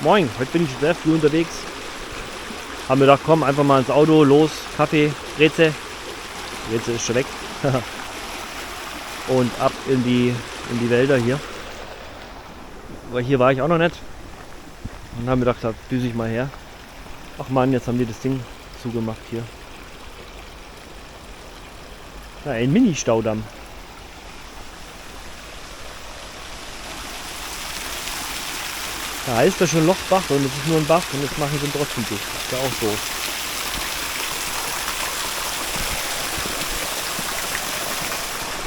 Moin, heute bin ich sehr früh unterwegs. Haben wir gedacht, komm, einfach mal ins Auto, los, Kaffee, Breze. Breze ist schon weg. Und ab in die Wälder hier. Weil hier war ich auch noch nicht. Und haben wir gedacht, da düse ich mal her. Ach man, jetzt haben die das Ding zugemacht hier. Ja, ein Mini-Staudamm. Da heißt das schon Lochbach und es ist nur ein Bach und jetzt machen sie ihn trotzdem dicht. Ist ja auch so.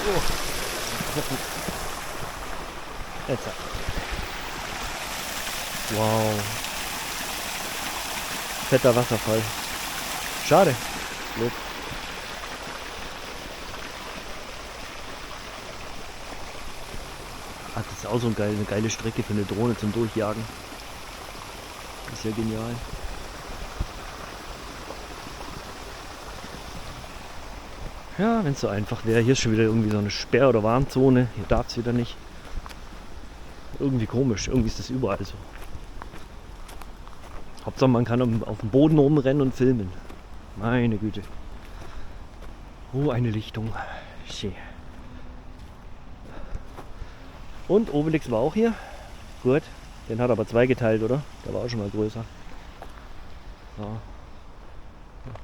Oh. Jetzt. Wow. Fetter Wasserfall. Schade. Lob. Ah, das ist auch so eine geile Strecke für eine Drohne zum Durchjagen. Das ist ja genial. Ja, wenn es so einfach wäre. Hier ist schon wieder irgendwie so eine Sperr- oder Warnzone. Hier darf es wieder nicht. Irgendwie komisch. Irgendwie ist das überall so. Hauptsache man kann auf dem Boden rumrennen und filmen. Meine Güte. Oh, eine Lichtung. Schön. Und Obelix war auch hier. Gut. Den hat aber zweigeteilt, oder? Der war auch schon mal größer. So.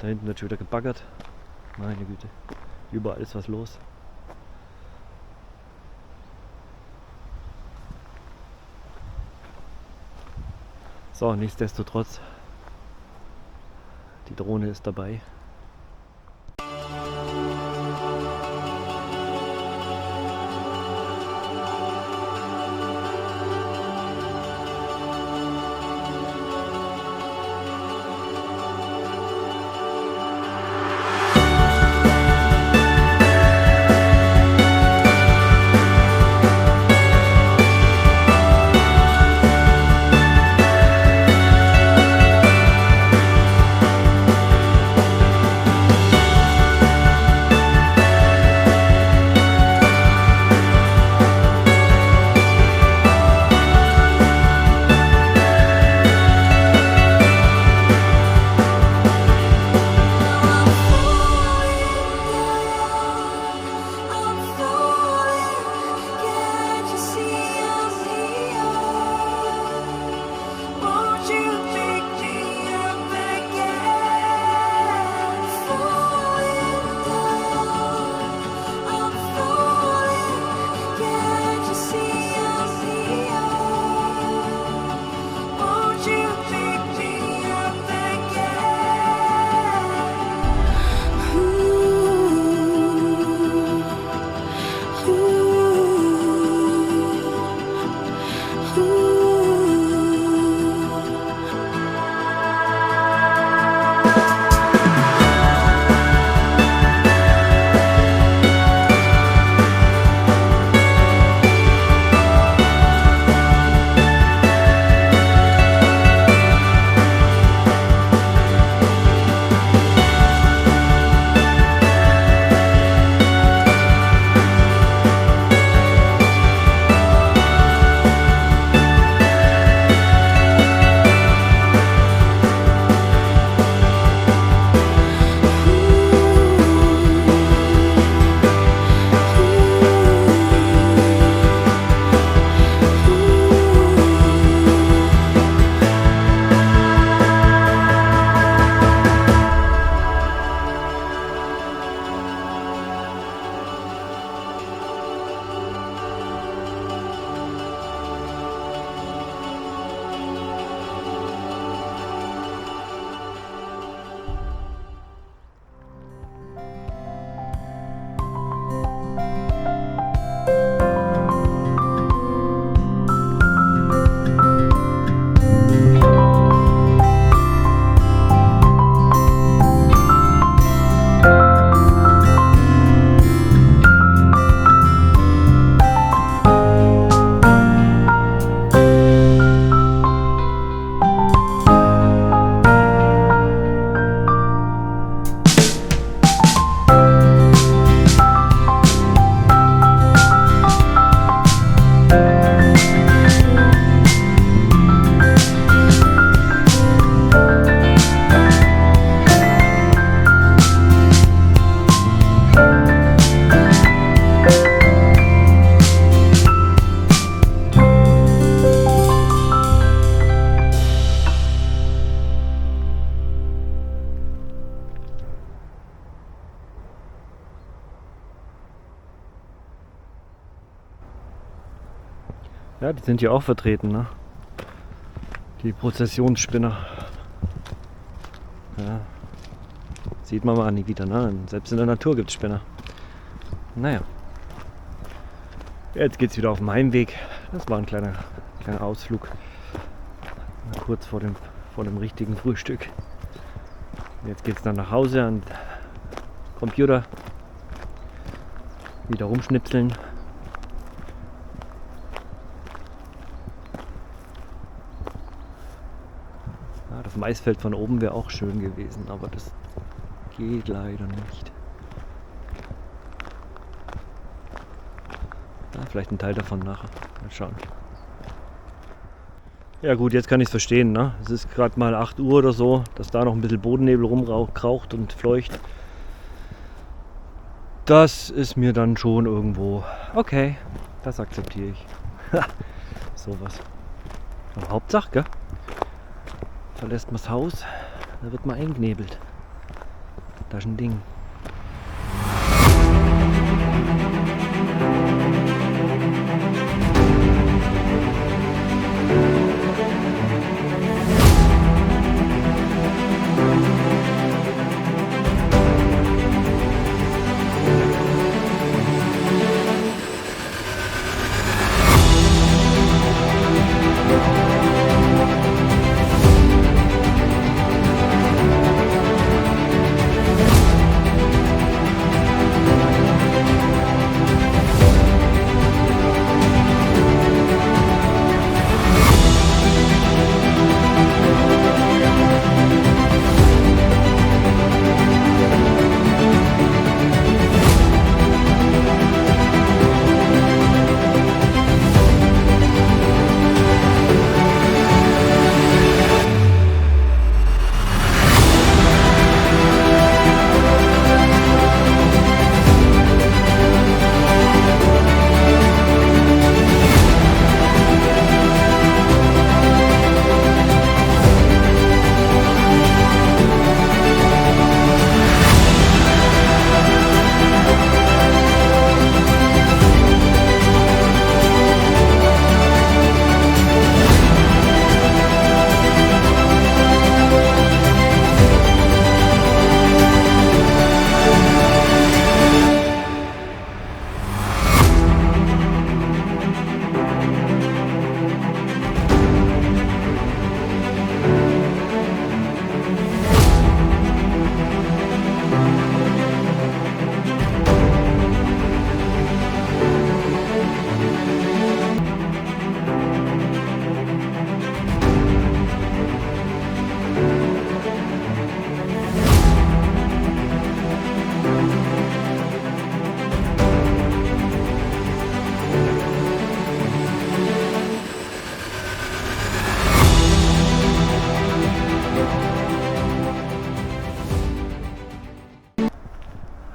Da hinten wird schon wieder gebaggert. Meine Güte. Überall ist was los. So, nichtsdestotrotz. Die Drohne ist dabei. Ja, die sind hier auch vertreten, ne? Die Prozessionsspinner. Ja. Sieht man mal nie wieder, ne? Selbst in der Natur gibt es Spinner. Naja. Jetzt geht es wieder auf den Heimweg. Das war ein kleiner Ausflug. Kurz vor dem richtigen Frühstück. Jetzt geht es dann nach Hause an den Computer. Wieder rumschnipseln. Ja, das Maisfeld von oben wäre auch schön gewesen, aber das geht leider nicht. Ja, vielleicht ein Teil davon nachher. Mal schauen. Ja gut, jetzt kann ich es verstehen. Ne? Es ist gerade mal 8 Uhr oder so, dass da noch ein bisschen Bodennebel rumkraucht und fleucht. Das ist mir dann schon irgendwo okay. Das akzeptiere ich. Sowas. Aber Hauptsache, gell? Verlässt man das Haus, da wird man eingenebelt. Das ist ein Ding.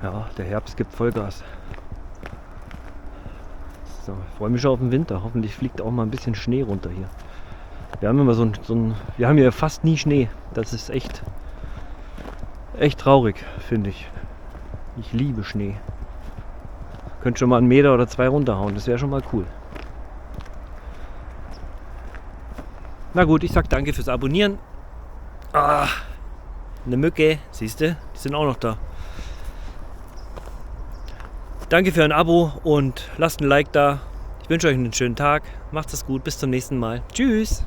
Ja, der Herbst gibt Vollgas. So, ich freue mich schon auf den Winter. Hoffentlich fliegt auch mal ein bisschen Schnee runter hier. Wir haben immer wir haben hier fast nie Schnee. Das ist echt traurig, finde ich. Ich liebe Schnee. Könnt schon mal 1 Meter oder 2 runterhauen. Das wäre schon mal cool. Na gut, ich sag danke fürs Abonnieren. Ah, eine Mücke, siehst du? Die sind auch noch da. Danke für ein Abo und lasst ein Like da. Ich wünsche euch einen schönen Tag. Macht es gut. Bis zum nächsten Mal. Tschüss.